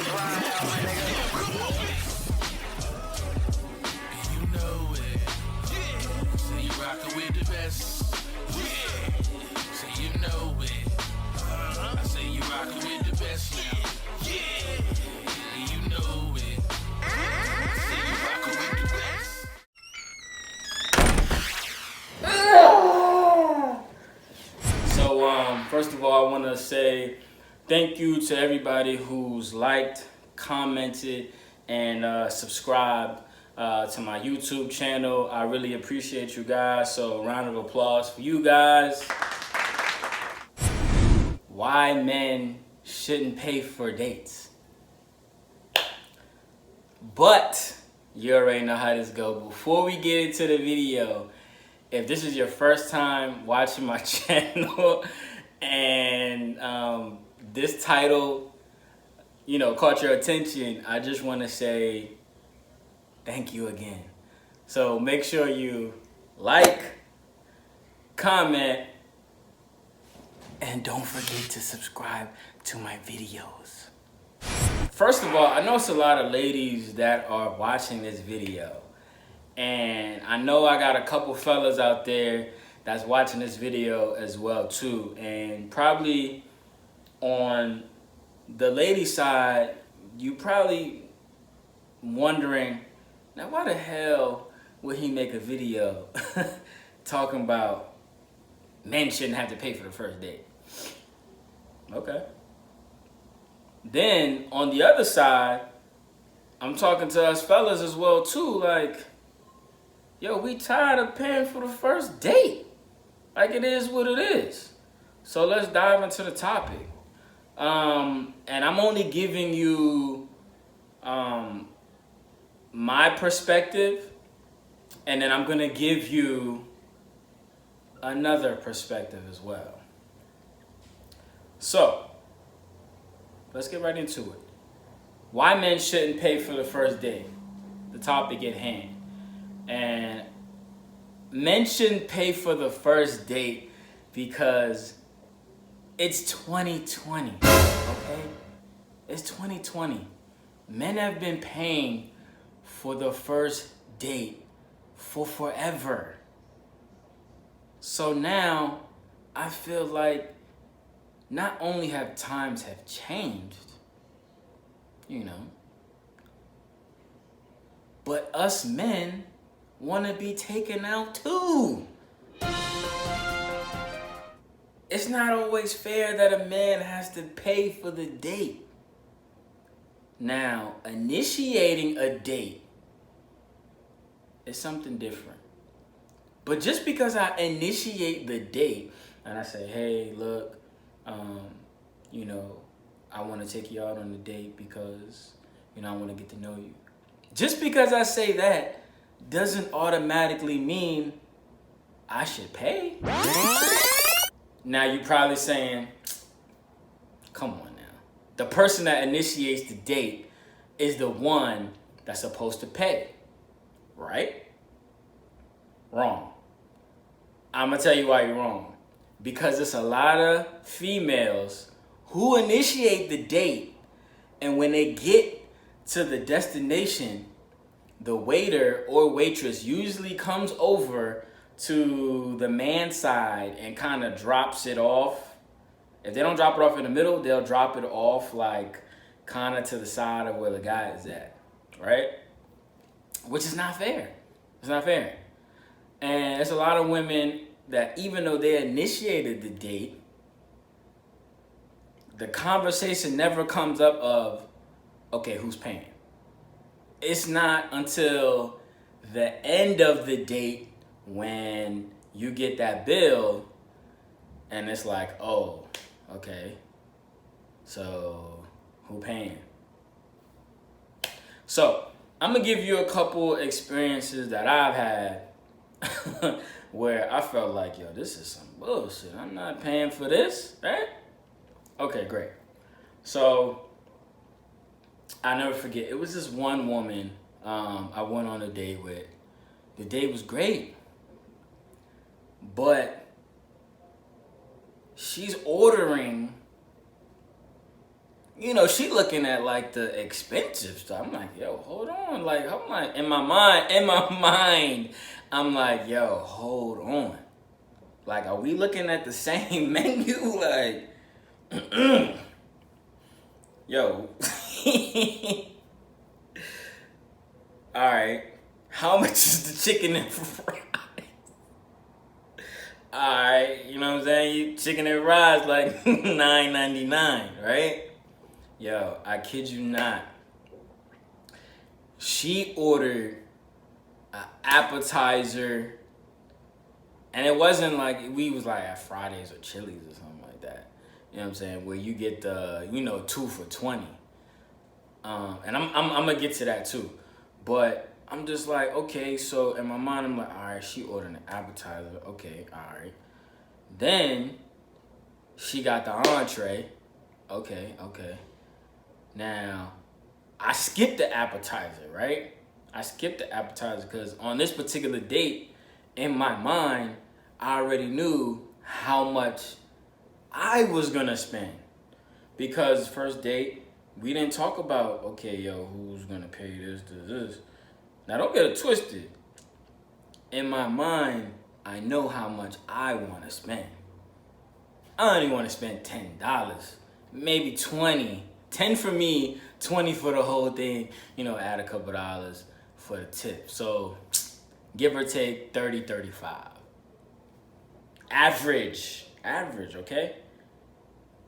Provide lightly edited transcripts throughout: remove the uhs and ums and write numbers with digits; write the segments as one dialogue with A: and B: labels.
A: You know it. Say you rockin' with the best. Say you know it. I say you rockin' with the best now. You know it. Say you rockin' with the best.
B: So, first of all, I want to say thank you to everybody who's liked, commented, and subscribed to my YouTube channel. I really appreciate you guys. So, round of applause for you guys. Why men shouldn't pay for dates. But you already know how this goes. Before we get into the video, if this is your first time watching my channel and this title, caught your attention, I just want to say thank you again. So make sure you like, comment, and don't forget to subscribe to my videos. First of all, I know it's a lot of ladies that are watching this video. And I know I got a couple fellas out there that's watching this video as well too. And probably on the lady side, you probably wondering, now why the hell would he make a video talking about men shouldn't have to pay for the first date? Okay. Then on the other side, I'm talking to us fellas as well too, like, yo, we tired of paying for the first date. Like, it is what it is. So let's dive into the topic. And I'm only giving you my perspective, and then I'm gonna give you another perspective as well. So let's get right into it. Why men shouldn't pay for the first date. The topic at hand. And men shouldn't pay for the first date because it's 2020, okay? It's 2020. Men have been paying for the first date for forever. So now I feel like not only have times have changed, but us men want to be taken out too. It's not always fair that a man has to pay for the date. Now, initiating a date is something different. But just because I initiate the date and I say, hey, look, I want to take you out on a date because, I want to get to know you. Just because I say that doesn't automatically mean I should pay. Now you're probably saying, come on now. The person that initiates the date is the one that's supposed to pay, right? Wrong. I'm gonna tell you why you're wrong. Because it's a lot of females who initiate the date, and when they get to the destination, the waiter or waitress usually comes over to the man's side and kind of drops it off. If they don't drop it off in the middle, they'll drop it off like kind of to the side of where the guy is at, right? Which is not fair. It's not fair. And there's a lot of women that even though they initiated the date, the conversation never comes up of, okay, who's paying? It's not until the end of the date when you get that bill and it's like, oh, okay, so who paying? So I'm gonna give you a couple experiences that I've had where I felt like, yo, this is some bullshit. I'm not paying for this, right? Okay, great. So I never forget, it was this one woman I went on a date with. The date was great, but she's ordering you know, she looking at like the expensive stuff. I'm like, yo, hold on. Like, I'm like, in my mind, I'm like, yo, hold on. Like, are we looking at the same menu? Like, yo. All right. How much is the chicken and fries? All right, you know what I'm saying? You chicken and fries like $9.99, right? Yo, I kid you not. She ordered an appetizer, and it wasn't like we was like at Fridays or Chili's or something like that. You know what I'm saying? Where you get the 2 for $20. And I'm gonna get to that too, but I'm just like, okay, so in my mind I'm like, all right, she ordered an appetizer, okay, all right. Then she got the entree, okay. Now I skipped the appetizer, right? I skipped the appetizer because on this particular date, in my mind, I already knew how much I was gonna spend. Because first date, we didn't talk about, okay, yo, who's gonna pay this. Now don't get it twisted. In my mind, I know how much I wanna spend. I only wanna spend $10, maybe 20. 10 for me, 20 for the whole thing, add a couple dollars for the tip. So give or take 30, 35. Average, okay?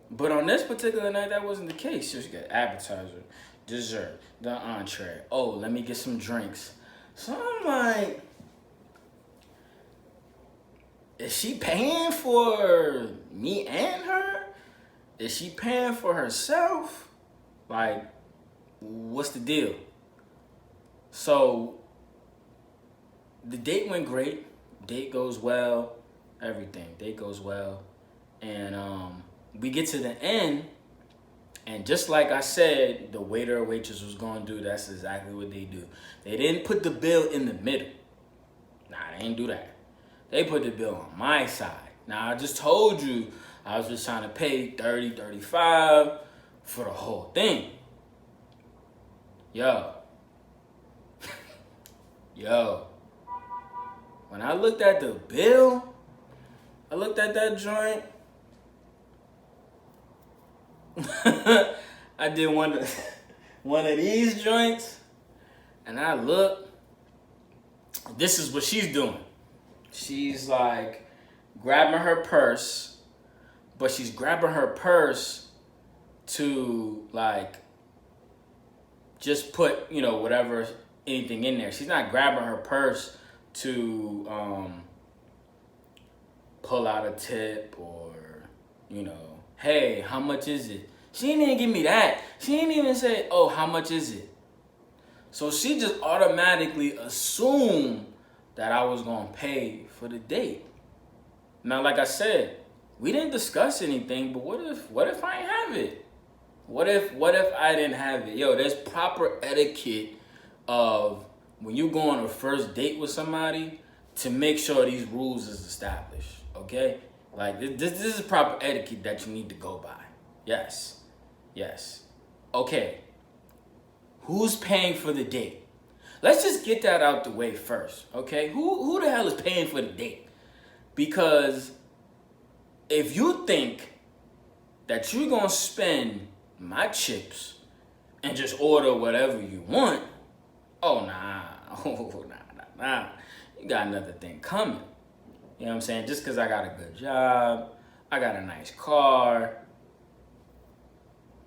B: But on this particular night, that wasn't the case. She got appetizer, dessert, the entree. Oh, let me get some drinks. So I'm like, is she paying for me and her? Is she paying for herself? Like, what's the deal? So the date went great. Date goes well. Everything. Date goes well. And we get to the end, and just like I said, the waiter or waitress was going to do, that's exactly what they do. They didn't put the bill in the middle. Nah, they didn't do that. They put the bill on my side. Now, I just told you I was just trying to pay $30, $35 for the whole thing. Yo. When I looked at the bill, I looked at that joint. I did one of these joints, and I look. This is what she's doing. She's like grabbing her purse, but she's grabbing her purse to like just put whatever, anything in there. She's not grabbing her purse to pull out a tip or hey, how much is it? She didn't even give me that. She didn't even say, oh, how much is it? So she just automatically assumed that I was gonna pay for the date. Now, like I said, we didn't discuss anything, but what if I didn't have it? What if I didn't have it? Yo, there's proper etiquette of when you go on a first date with somebody to make sure these rules is established, okay? Like, this is proper etiquette that you need to go by. Yes. Okay. Who's paying for the date? Let's just get that out the way first, okay? Who the hell is paying for the date? Because if you think that you're going to spend my chips and just order whatever you want, nah. You got another thing coming. You know what I'm saying? Just because I got a good job, I got a nice car,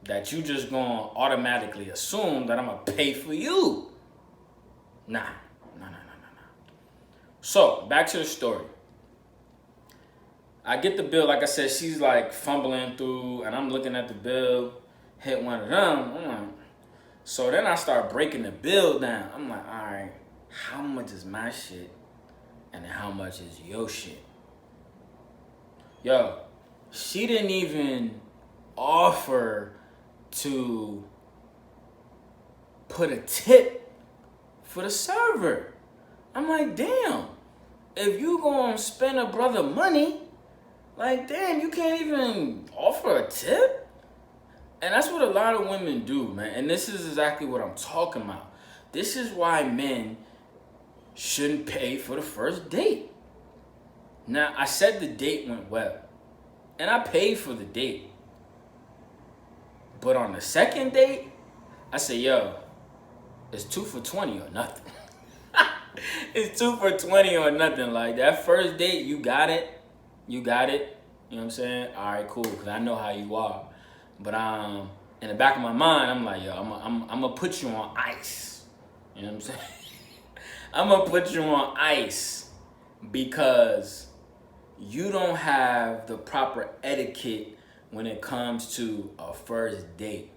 B: that you just gonna automatically assume that I'm gonna pay for you. Nah. So, back to the story. I get the bill, like I said, she's like fumbling through, and I'm looking at the bill, hit one of them. So then I start breaking the bill down. I'm like, all right, how much is my shit? And then how much is your shit? Yo, she didn't even offer to put a tip for the server. I'm like, damn, if you gonna spend a brother money, like, damn, you can't even offer a tip? And that's what a lot of women do, man. And this is exactly what I'm talking about. This is why men shouldn't pay for the first date. Now, I said the date went well. And I paid for the date. But on the second date, I say, yo, it's 2 for 20 or nothing. It's 2 for 20 or nothing. Like, that first date, you got it. You got it. You know what I'm saying? All right, cool, because I know how you are. But in the back of my mind, I'm like, yo, I'm gonna put you on ice. You know what I'm saying? I'm gonna put you on ice because you don't have the proper etiquette when it comes to a first date.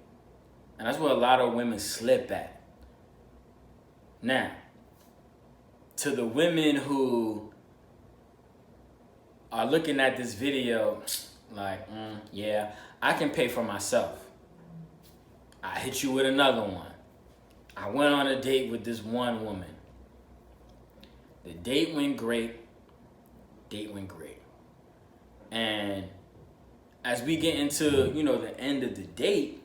B: And that's what a lot of women slip at. Now, to the women who are looking at this video like, yeah, I can pay for myself. I hit you with another one. I went on a date with this one woman. The date went great. And as we get into, the end of the date,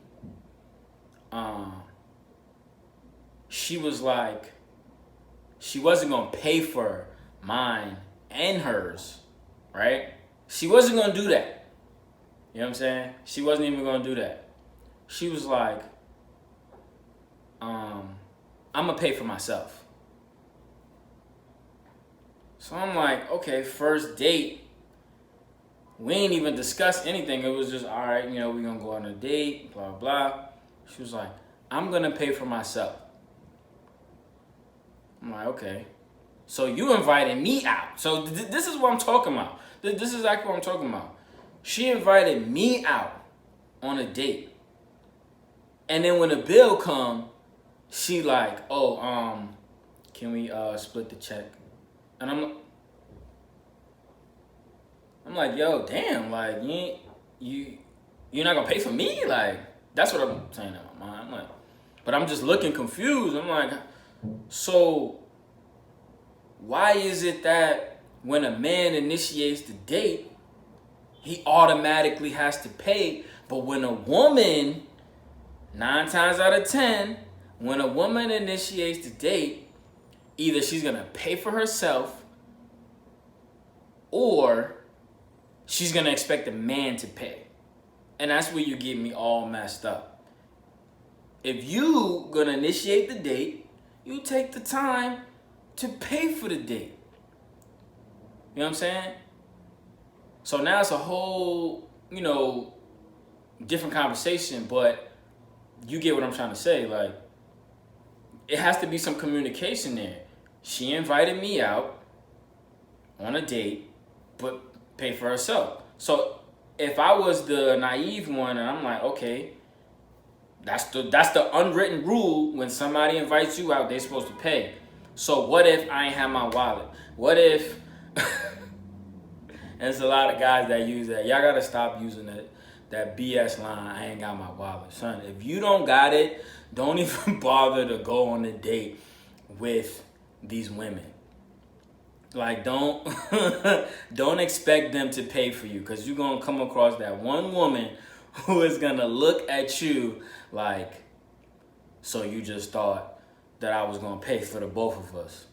B: she was like, she wasn't gonna pay for mine and hers, right? She wasn't gonna do that. You know what I'm saying? She wasn't even gonna do that. She was like, I'm gonna pay for myself. So I'm like, okay, first date. We ain't even discuss anything. It was just, all right, we're gonna go on a date, blah, blah. She was like, I'm gonna pay for myself. I'm like, okay. So you invited me out. So this is what I'm talking about. This is exactly what I'm talking about. She invited me out on a date. And then when the bill come, she like, oh, can we split the check? And I'm like, yo, damn, like, you're not gonna pay for me? Like, that's what I'm saying in my mind. I'm like, but I'm just looking confused. I'm like, so why is it that when a man initiates the date, he automatically has to pay, but when a woman, 9 times out of 10, when a woman initiates the date, either she's gonna pay for herself or she's gonna expect a man to pay. And that's where you get me all messed up. If you gonna initiate the date, you take the time to pay for the date. You know what I'm saying? So now it's a whole, different conversation, but you get what I'm trying to say. Like, it has to be some communication there. She invited me out on a date, but pay for herself. So if I was the naive one and I'm like, okay, that's the unwritten rule. When somebody invites you out, they're supposed to pay. So what if I ain't have my wallet? What if and there's a lot of guys that use that. Y'all gotta stop using that BS line, I ain't got my wallet. Son, if you don't got it, don't even bother to go on a date with these women. Like, don't expect them to pay for you, because you're gonna come across that one woman who is gonna look at you like, so you just thought that I was gonna pay for the both of us.